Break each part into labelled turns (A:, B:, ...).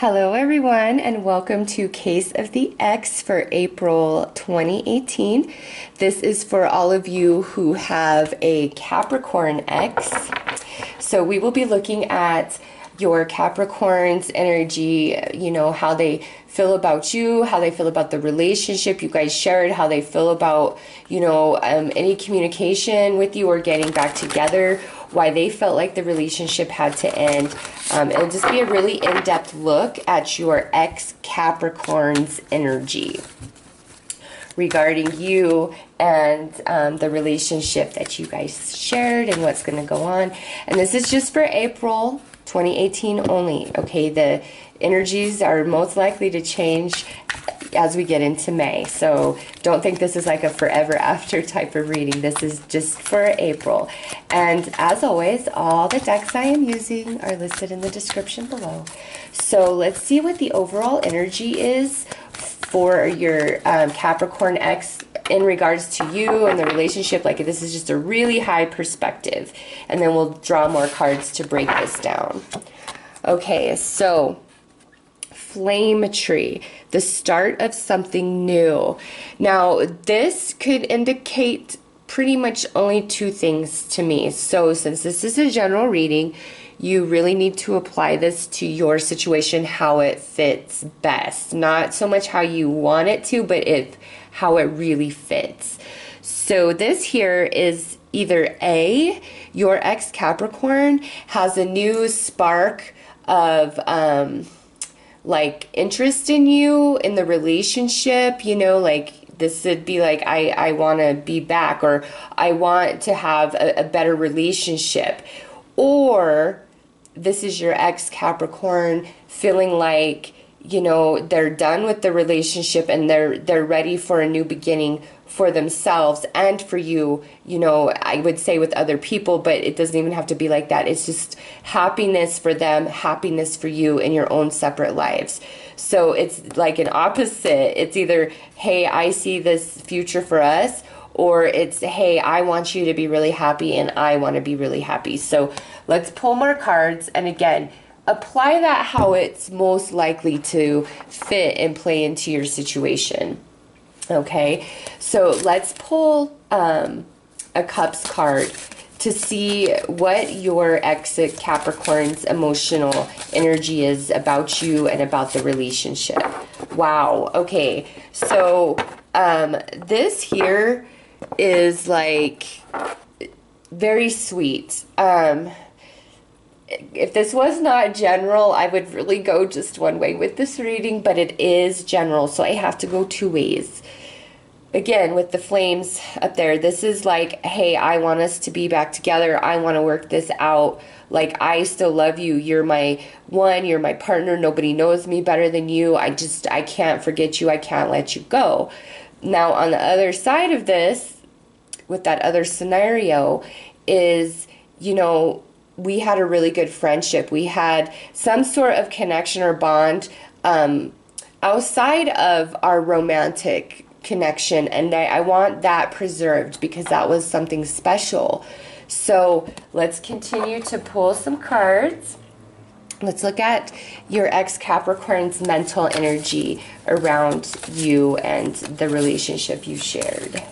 A: Hello, everyone, and welcome to Case of the Ex for April 2018. This is for all of you who have a Capricorn Ex. So we will be looking at your Capricorn's energy, how they feel about you, how they feel about the relationship you guys shared, how they feel about, any communication with you or getting back together, why they felt like the relationship had to end. It'll just be a really in-depth look at your ex-Capricorn's energy regarding you and the relationship that you guys shared and what's going to go on. And this is just for April 2018 only, okay? The energies are most likely to change as we get into May. So don't think this is like a forever after type of reading. This is just for April. And as always, all the decks I am using are listed in the description below. So let's see what the overall energy is for your Capricorn Ex in regards to you and the relationship. Like, this is just a really high perspective. And then we'll draw more cards to break this down. Okay, so Flame Tree, the start of something new. Now, this could indicate pretty much only two things to me. So since this is a general reading, you really need to apply this to your situation, how it fits best. Not so much how you want it to, but how it really fits. So this here is either A, your ex-Capricorn has a new spark of like interest in you, in the relationship, like this would be like, I want to be back, or I want to have a better relationship. Or this is your ex-Capricorn feeling like, they're done with the relationship and they're ready for a new beginning for themselves and for you, I would say with other people, but it doesn't even have to be like that. It's just happiness for them, happiness for you in your own separate lives. So it's like an opposite. It's either, hey, I see this future for us, or it's, hey, I want you to be really happy and I want to be really happy. So let's pull more cards. And again, apply that how it's most likely to fit and play into your situation. Okay, so let's pull a Cups card to see what your exit Capricorn's emotional energy is about you and about the relationship. Wow, okay, so this here is like very sweet. If this was not general, I would really go just one way with this reading, but it is general, so I have to go two ways. Again, with the flames up there, this is like, hey, I want us to be back together. I want to work this out. Like, I still love you. You're my one. You're my partner. Nobody knows me better than you. I can't forget you. I can't let you go. Now, on the other side of this, with that other scenario, is, we had a really good friendship. We had some sort of connection or bond outside of our romantic connection, and I want that preserved because that was something special. So let's continue to pull some cards. Let's look at your ex-Capricorn's mental energy around you and the relationship you shared.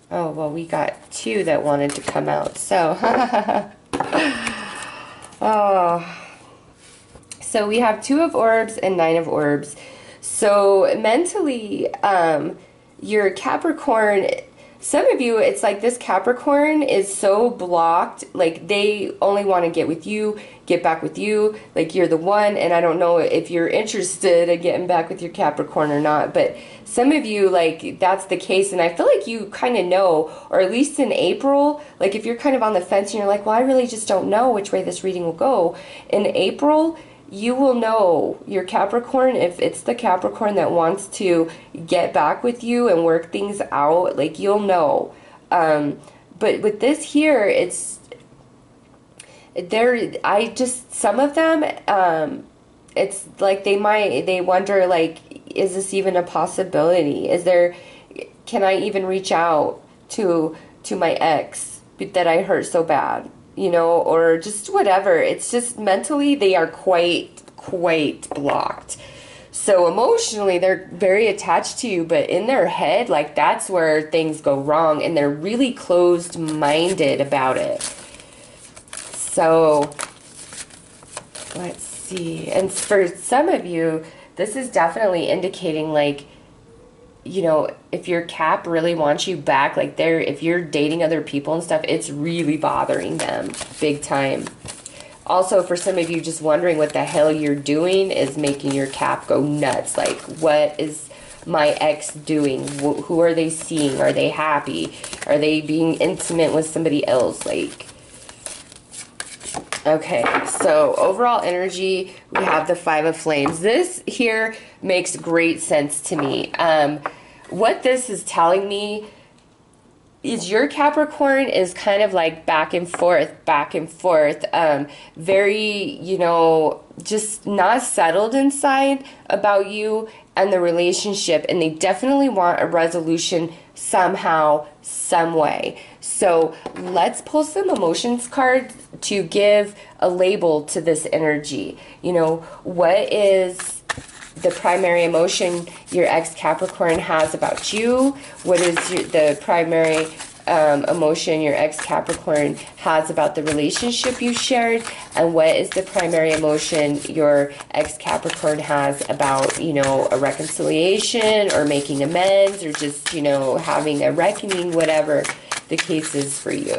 A: Oh, well, we got two that wanted to come out, so. Oh. So we have Two of Orbs and Nine of Orbs. So mentally, your Capricorn, some of you, it's like this Capricorn is so blocked, like they only want to get with you, get back with you, like you're the one, and I don't know if you're interested in getting back with your Capricorn or not, but some of you, like, that's the case, and I feel like you kind of know, or at least in April, like if you're kind of on the fence and you're like, well, I really just don't know which way this reading will go, in April, you will know your Capricorn, if it's the Capricorn that wants to get back with you and work things out, like you'll know. But with this here, it's there. Some of them, it's like they wonder, like, is this even a possibility? Can I even reach out to my ex that I hurt so bad? you know, or just whatever. It's just mentally they are quite blocked. So emotionally, they're very attached to you, but in their head, like, that's where things go wrong, and they're really closed-minded about it. So, let's see. And for some of you, this is definitely indicating, like, you know, if your Cap really wants you back, like, if you're dating other people and stuff, it's really bothering them big time. Also, for some of you just wondering what the hell you're doing is making your Cap go nuts. Like, what is my ex doing? Who are they seeing? Are they happy? Are they being intimate with somebody else? Like, okay, so overall energy, we have the Five of Flames. This here makes great sense to me. What this is telling me is your Capricorn is kind of like back and forth, very, you know, just not settled inside about you and the relationship, and they definitely want a resolution somehow, some way. So let's pull some emotions cards to give a label to this energy. You know, what is the primary emotion your ex-Capricorn has about you? What is the primary emotion your ex-Capricorn has about the relationship you shared? And what is the primary emotion your ex-Capricorn has about, you know, a reconciliation or making amends or just, you know, having a reckoning, whatever the case is for you.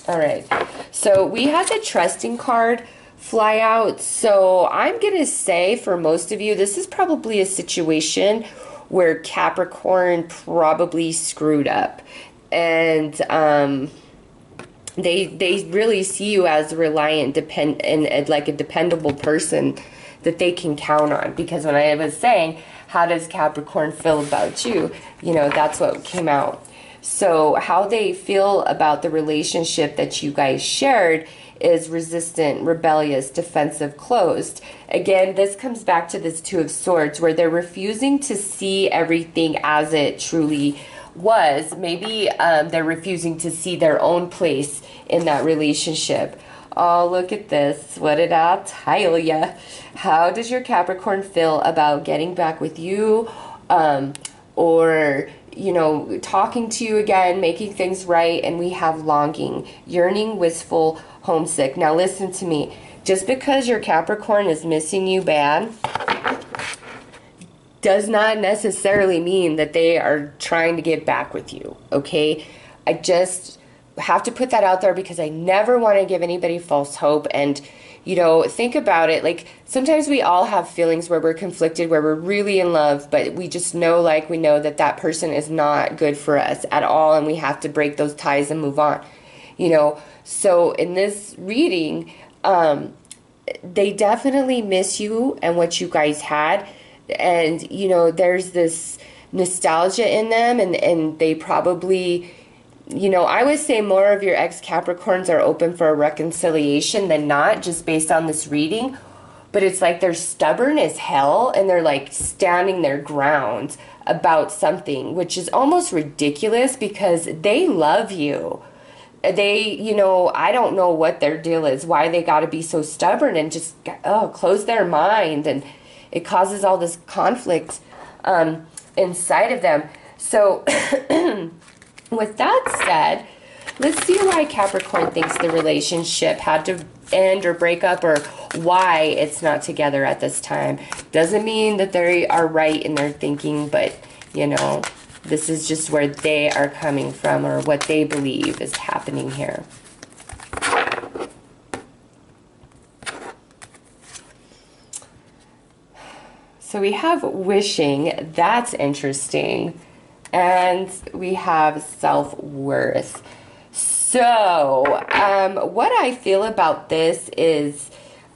A: All right. So we had the trusting card fly out. So I'm going to say for most of you, this is probably a situation where Capricorn probably screwed up. And they really see you as a reliant, and like a dependable person that they can count on. Because when I was saying, how does Capricorn feel about you? You know, that's what came out. So how they feel about the relationship that you guys shared is resistant, rebellious, defensive, closed. Again, this comes back to this Two of Swords, where they're refusing to see everything as it truly was. Maybe they're refusing to see their own place in that relationship. Oh, look at this. What did I tell ya? How does your Capricorn feel about getting back with you? Or, you know, talking to you again, making things right? And we have longing, yearning, wistful, homesick. Now listen to me. Just because your Capricorn is missing you bad does not necessarily mean that they are trying to get back with you, okay? I just have to put that out there because I never want to give anybody false hope. And, you know, think about it. Like, sometimes we all have feelings where we're conflicted, where we're really in love, but we just know, like, we know that that person is not good for us at all, and we have to break those ties and move on, you know? So in this reading, they definitely miss you and what you guys had. And, you know, there's this nostalgia in them, and they probably, you know, I would say more of your ex-Capricorns are open for a reconciliation than not, just based on this reading. But it's like they're stubborn as hell, and they're like standing their ground about something, which is almost ridiculous because they love you. They, you know, I don't know what their deal is, why they got to be so stubborn and just, close their mind, and it causes all this conflict inside of them. So with that said, let's see why Capricorn thinks the relationship had to end or break up, or why it's not together at this time. Doesn't mean that they are right in their thinking, but, you know, this is just where they are coming from, or what they believe is happening here. So we have wishing. That's interesting. And we have self-worth. So what I feel about this is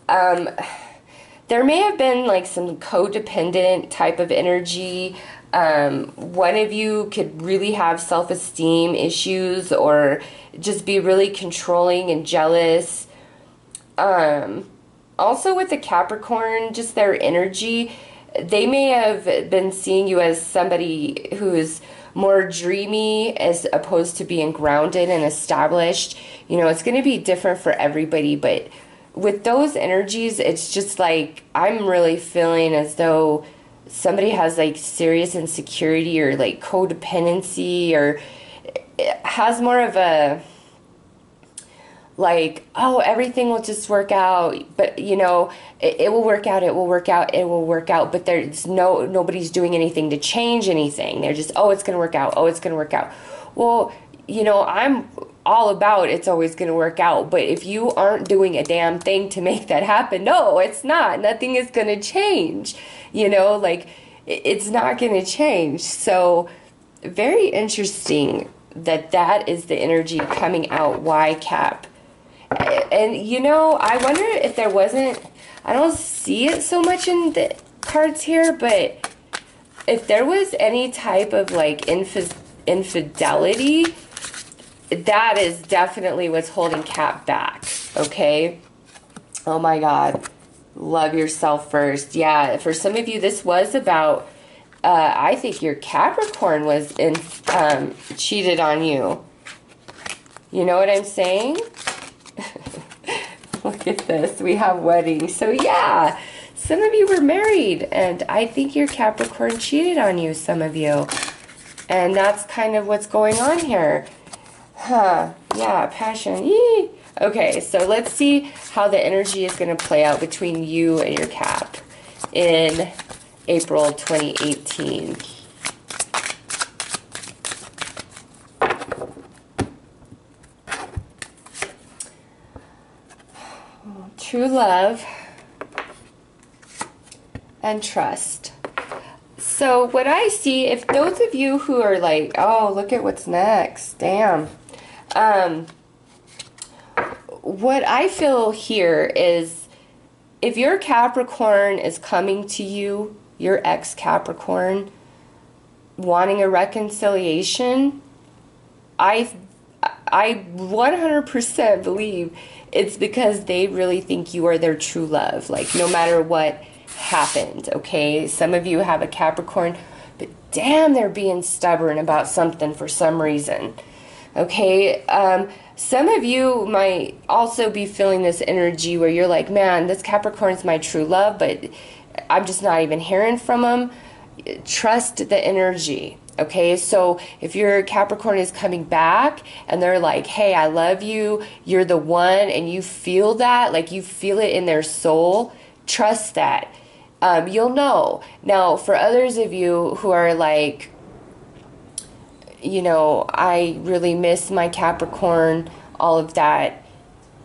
A: there may have been like some codependent type of energy. One of you could really have self-esteem issues, or just be really controlling and jealous. Also with the Capricorn, just their energy, they may have been seeing you as somebody who's more dreamy as opposed to being grounded and established. You know, it's going to be different for everybody, but with those energies, it's just like I'm really feeling as though somebody has like serious insecurity or like codependency, or has more of a like, oh, everything will just work out, but you know, it will work out, it will work out, it will work out, but there's nobody's doing anything to change anything. They're just, oh, it's going to work out, oh, it's going to work out. Well, you know, I'm all about it's always going to work out, but if you aren't doing a damn thing to make that happen, no, it's not. Nothing is going to change, you know, like it's not going to change. So very interesting that is the energy coming out. Why, Cap? And, you know, I wonder if there wasn't, I don't see it so much in the cards here, but if there was any type of, like, infidelity, that is definitely what's holding Cap back, okay? Oh, my God. Love yourself first. Yeah, for some of you, this was about, I think your Capricorn was cheated on you. You know what I'm saying? Look at this. We have weddings. So yeah, some of you were married, and I think your Capricorn cheated on you, some of you. And that's kind of what's going on here. Huh. Yeah, passion. Yee. Okay, so let's see how the energy is going to play out between you and your Cap in April 2018. True love and trust. So what I see, if those of you who are like, oh, look at what's next, damn. What I feel here is if your Capricorn is coming to you, your ex-Capricorn, wanting a reconciliation, I 100% believe it's because they really think you are their true love, like no matter what happened, okay? Some of you have a Capricorn, but damn, they're being stubborn about something for some reason, okay? Some of you might also be feeling this energy where you're like, man, this Capricorn's my true love, but I'm just not even hearing from them. Trust the energy. Okay, so if your Capricorn is coming back and they're like, hey, I love you, you're the one, and you feel that, like you feel it in their soul, trust that. You'll know. Now, for others of you who are like, you know, I really miss my Capricorn, all of that,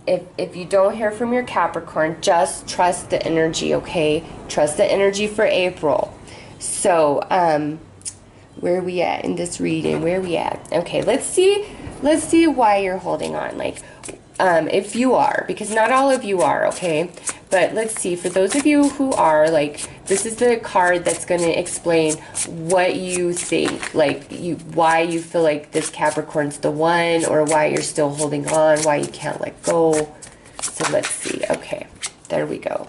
A: if you don't hear from your Capricorn, just trust the energy, okay? Trust the energy for April. So, where are we at in this reading? Where are we at? Okay, let's see why you're holding on. Like, if you are, because not all of you are, okay? But let's see, for those of you who are, like, this is the card that's going to explain what you think, like, why you feel like this Capricorn's the one, or why you're still holding on, why you can't let go. So let's see. Okay, there we go.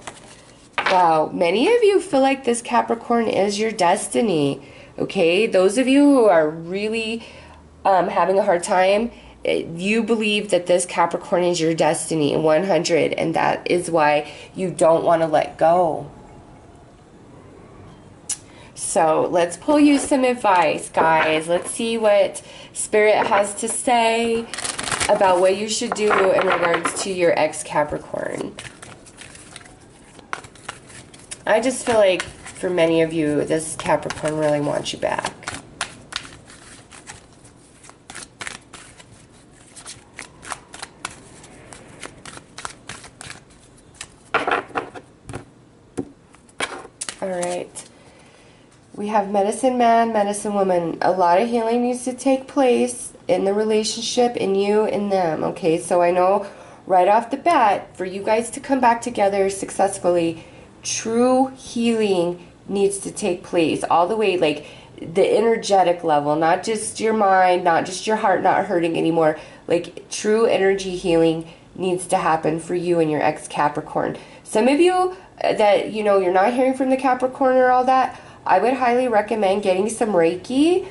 A: Wow, many of you feel like this Capricorn is your destiny. Okay, those of you who are really having a hard time, you believe that this Capricorn is your destiny, 100, and that is why you don't want to let go. So let's pull you some advice, guys. Let's see what Spirit has to say about what you should do in regards to your ex-Capricorn. I just feel like for many of you, this Capricorn really wants you back. All right. We have medicine man, medicine woman. A lot of healing needs to take place in the relationship, in you and them. Okay, so I know right off the bat, for you guys to come back together successfully, true healing needs to take place all the way, like the energetic level, not just your mind, not just your heart not hurting anymore. Like true energy healing needs to happen for you and your ex-Capricorn. Some of you that, you know, you're not hearing from the Capricorn or all that, I would highly recommend getting some Reiki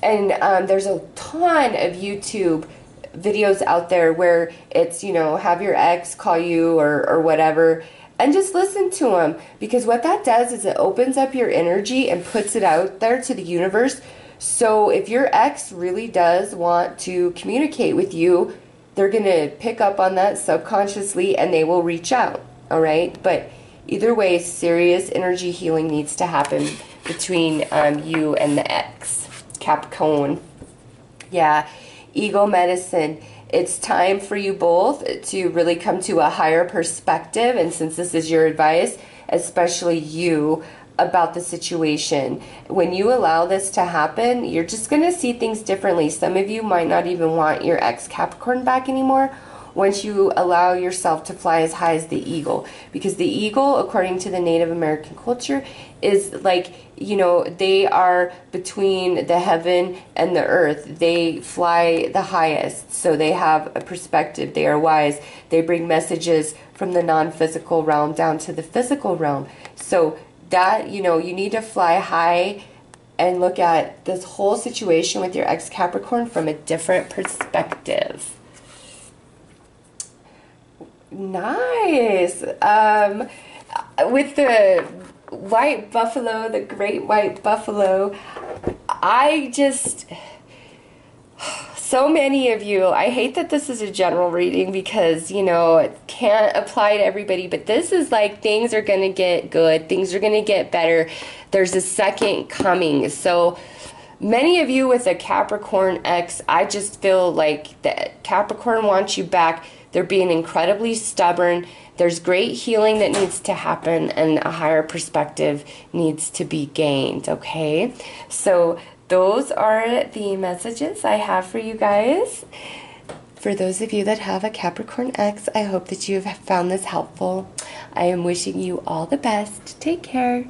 A: And there's a ton of YouTube videos out there where it's, you know, have your ex call you or whatever, and just listen to them, because what that does is it opens up your energy and puts it out there to the universe. So if your ex really does want to communicate with you, they're going to pick up on that subconsciously and they will reach out, all right? But either way, serious energy healing needs to happen between you and the ex, Capricorn. Yeah, ego medicine. It's time for you both to really come to a higher perspective, and since this is your advice, especially you, about the situation. When you allow this to happen, you're just going to see things differently. Some of you might not even want your ex-Capricorn back anymore once you allow yourself to fly as high as the eagle. Because the eagle, according to the Native American culture, is like, you know, they are between the heaven and the earth. They fly the highest, so they have a perspective. They are wise. They bring messages from the non-physical realm down to the physical realm. So that, you know, you need to fly high and look at this whole situation with your ex-Capricorn from a different perspective. Nice. With the white buffalo, the great white buffalo, so many of you, I hate that this is a general reading because, you know, it can't apply to everybody, but this is like things are going to get good. Things are going to get better. There's a second coming. So many of you with a Capricorn Ex, I just feel like that Capricorn wants you back. They're being incredibly stubborn. There's great healing that needs to happen, and a higher perspective needs to be gained, okay? So those are the messages I have for you guys. For those of you that have a Capricorn Ex, I hope that you have found this helpful. I am wishing you all the best. Take care.